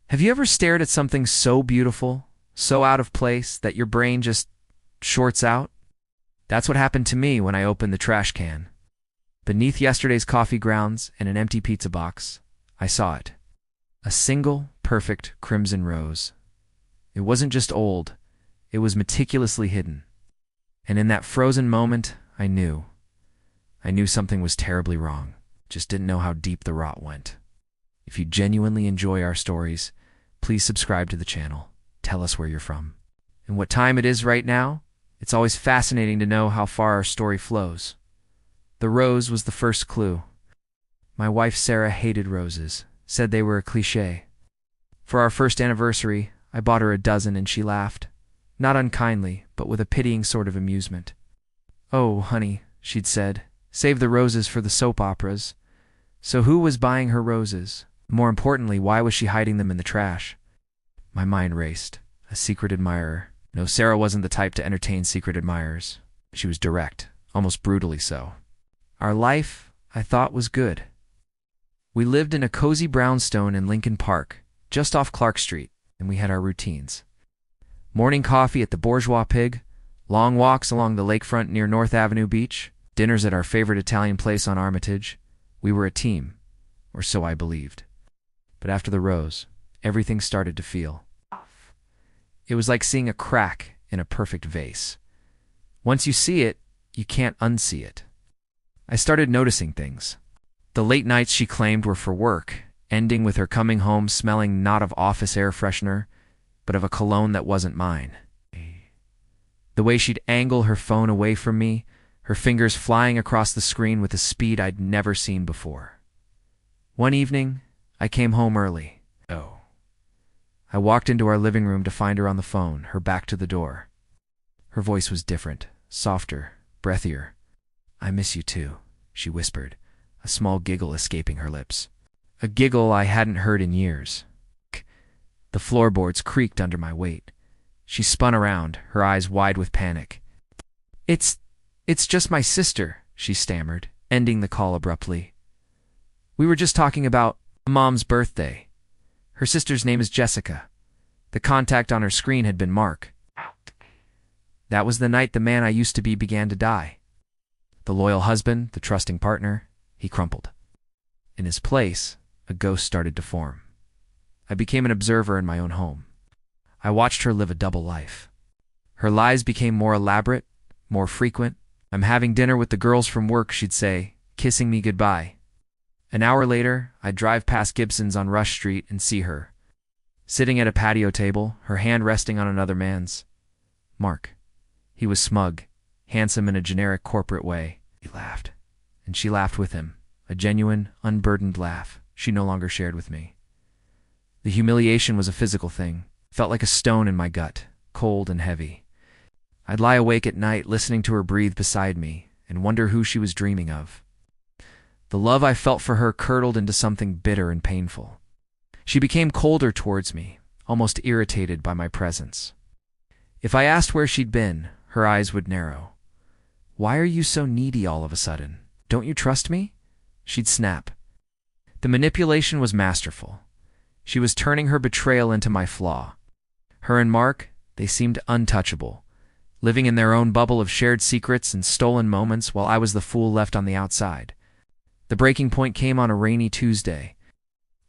Have you ever stared at something so beautiful, so out of place, that your brain just shorts out? That's what happened to me when I opened the trash can. Beneath yesterday's coffee grounds and an empty pizza box, I saw it. A single, perfect crimson rose. It wasn't just old, it was meticulously hidden. And in that frozen moment, I knew. I knew something was terribly wrong, just didn't know how deep the rot went. If you genuinely enjoy our stories, please subscribe to the channel. Tell us where you're from. And what time it is right now? It's always fascinating to know how far our story flows. The rose was the first clue. My wife Sarah hated roses, said they were a cliché. For our first anniversary, I bought her a dozen and she laughed. Not unkindly, but with a pitying sort of amusement. "Oh, honey," she'd said, "save the roses for the soap operas." So who was buying her roses? More importantly, why was she hiding them in the trash? My mind raced. A secret admirer. No, Sarah wasn't the type to entertain secret admirers. She was direct, almost brutally so. Our life, I thought, was good. We lived in a cozy brownstone in Lincoln Park, just off Clark Street, and we had our routines. Morning coffee at the Bourgeois Pig, long walks along the lakefront near North Avenue Beach, dinners at our favorite Italian place on Armitage. We were a team, or so I believed. But after the rose, everything started to feel off. It was like seeing a crack in a perfect vase. Once you see it, you can't unsee it. I started noticing things. The late nights she claimed were for work, ending with her coming home smelling not of office air freshener, but of a cologne that wasn't mine. The way she'd angle her phone away from me, her fingers flying across the screen with a speed I'd never seen before. One evening, I came home early. I walked into our living room to find her on the phone, her back to the door. Her voice was different, softer, breathier. "I miss you too," she whispered, a small giggle escaping her lips. A giggle I hadn't heard in years. The floorboards creaked under my weight. She spun around, her eyes wide with panic. It's just my sister," she stammered, ending the call abruptly. "We were just talking about Mom's birthday. Her sister's name is Jessica. The contact on her screen had been Mark. That was the night the man I used to be began to die. The loyal husband, the trusting partner, he crumpled. In his place, a ghost started to form. I became an observer in my own home. I watched her live a double life. Her lies became more elaborate, more frequent. "I'm having dinner with the girls from work," she'd say, kissing me goodbye. An hour later, I'd drive past Gibson's on Rush Street and see her, sitting at a patio table, her hand resting on another man's. Mark. He was smug, handsome in a generic corporate way. He laughed, and she laughed with him, a genuine, unburdened laugh she no longer shared with me. The humiliation was a physical thing, felt like a stone in my gut, cold and heavy. I'd lie awake at night listening to her breathe beside me and wonder who she was dreaming of. The love I felt for her curdled into something bitter and painful. She became colder towards me, almost irritated by my presence. If I asked where she'd been, her eyes would narrow. "Why are you so needy all of a sudden? Don't you trust me?" She'd snap. The manipulation was masterful. She was turning her betrayal into my flaw. Her and Mark, they seemed untouchable, living in their own bubble of shared secrets and stolen moments while I was the fool left on the outside. The breaking point came on a rainy Tuesday.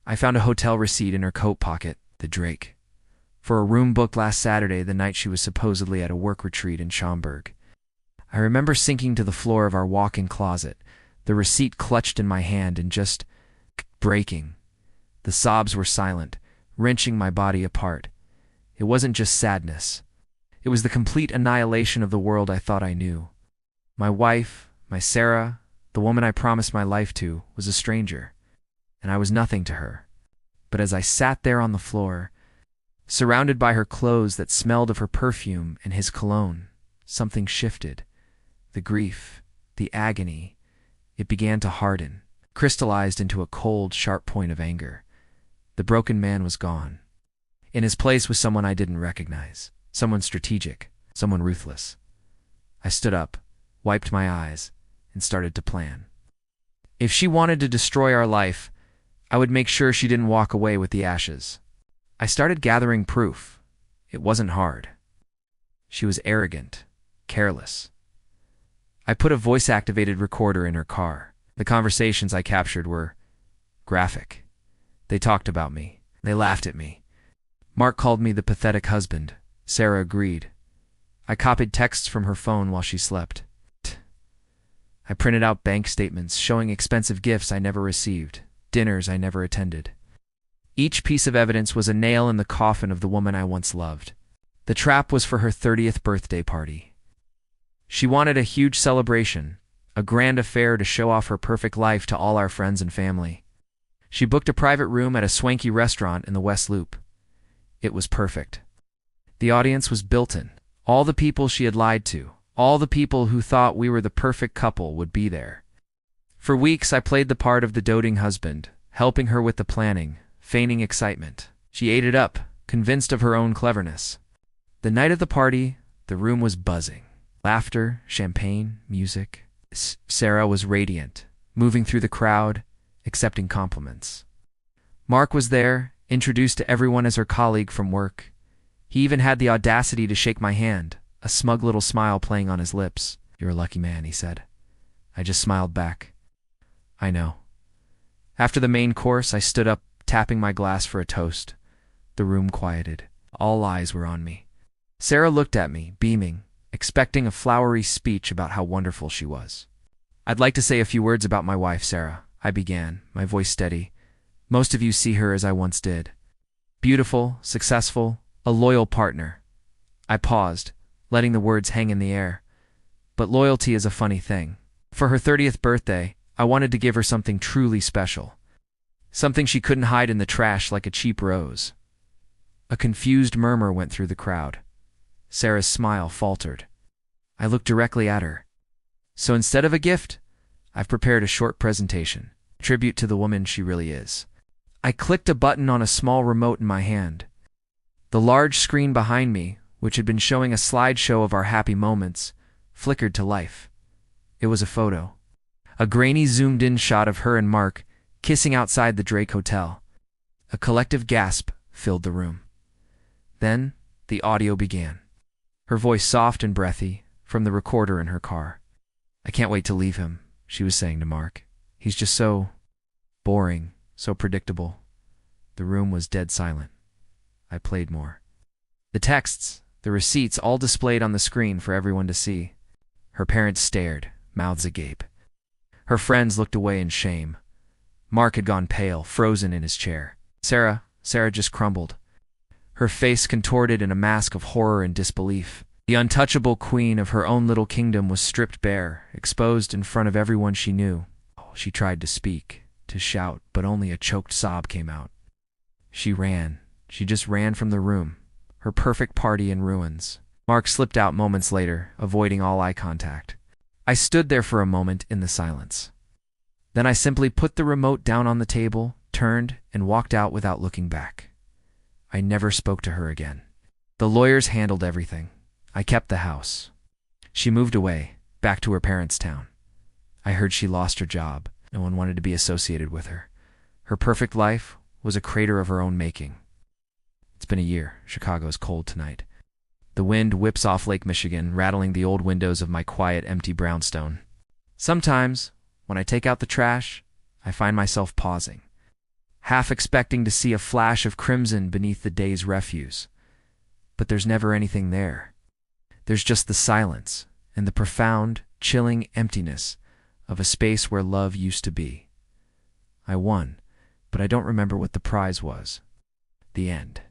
I found a hotel receipt in her coat pocket, the Drake, for a room booked last Saturday, the night she was supposedly at a work retreat in Schaumburg. I remember sinking to the floor of our walk-in closet, the receipt clutched in my hand and just breaking. The sobs were silent, wrenching my body apart. It wasn't just sadness. It was the complete annihilation of the world I thought I knew. My wife, my Sarah, the woman I promised my life to, was a stranger, and I was nothing to her. But as I sat there on the floor, surrounded by her clothes that smelled of her perfume and his cologne, something shifted. The grief, the agony, it began to harden, crystallized into a cold, sharp point of anger. The broken man was gone. In his place was someone I didn't recognize, someone strategic, someone ruthless. I stood up, wiped my eyes, and started to plan. If she wanted to destroy our life, I would make sure she didn't walk away with the ashes. I started gathering proof. It wasn't hard. She was arrogant, careless. I put a voice-activated recorder in her car. The conversations I captured were graphic. They talked about me. They laughed at me. Mark called me the pathetic husband. Sarah agreed. I copied texts from her phone while she slept. I printed out bank statements showing expensive gifts I never received, dinners I never attended. Each piece of evidence was a nail in the coffin of the woman I once loved. The trap was for her 30th birthday party. She wanted a huge celebration, a grand affair to show off her perfect life to all our friends and family. She booked a private room at a swanky restaurant in the West Loop. It was perfect. The audience was built-in. All the people she had lied to, all the people who thought we were the perfect couple would be there. For weeks I played the part of the doting husband, helping her with the planning, feigning excitement. She ate it up, convinced of her own cleverness. The night of the party, the room was buzzing. Laughter, champagne, music. Sarah was radiant, moving through the crowd, accepting compliments. Mark was there, introduced to everyone as her colleague from work. He even had the audacity to shake my hand, a smug little smile playing on his lips. "You're a lucky man," he said. I just smiled back. "I know." After the main course, I stood up, tapping my glass for a toast. The room quieted. All eyes were on me. Sarah looked at me, beaming, expecting a flowery speech about how wonderful she was. "I'd like to say a few words about my wife, Sarah," I began, my voice steady. "Most of you see her as I once did. Beautiful, successful, a loyal partner." I paused, letting the words hang in the air. But loyalty is a funny thing. For her 30th birthday, I wanted to give her something truly special. Something she couldn't hide in the trash like a cheap rose. A confused murmur went through the crowd. Sarah's smile faltered. I looked directly at her. "So instead of a gift, I've prepared a short presentation, a tribute to the woman she really is." I clicked a button on a small remote in my hand. The large screen behind me, which had been showing a slideshow of our happy moments, flickered to life. It was a photo. A grainy zoomed-in shot of her and Mark kissing outside the Drake Hotel. A collective gasp filled the room. Then the audio began. Her voice soft and breathy, from the recorder in her car. "I can't wait to leave him," she was saying to Mark. "He's just so boring, so predictable." The room was dead silent. I played more. The texts, the receipts, all displayed on the screen for everyone to see. Her parents stared, mouths agape. Her friends looked away in shame. Mark had gone pale, frozen in his chair. Sarah just crumbled. Her face contorted in a mask of horror and disbelief. The untouchable queen of her own little kingdom was stripped bare, exposed in front of everyone she knew. She tried to speak, to shout, but only a choked sob came out. She ran. She just ran from the room, her perfect party in ruins. Mark slipped out moments later, avoiding all eye contact. I stood there for a moment in the silence. Then I simply put the remote down on the table, turned, and walked out without looking back. I never spoke to her again. The lawyers handled everything. I kept the house. She moved away, back to her parents' town. I heard she lost her job. No one wanted to be associated with her. Her perfect life was a crater of her own making. It's been a year. Chicago is cold tonight. The wind whips off Lake Michigan, rattling the old windows of my quiet, empty brownstone. Sometimes, when I take out the trash, I find myself pausing, half expecting to see a flash of crimson beneath the day's refuse. But there's never anything there. There's just the silence and the profound, chilling emptiness of a space where love used to be. I won, but I don't remember what the prize was. The end.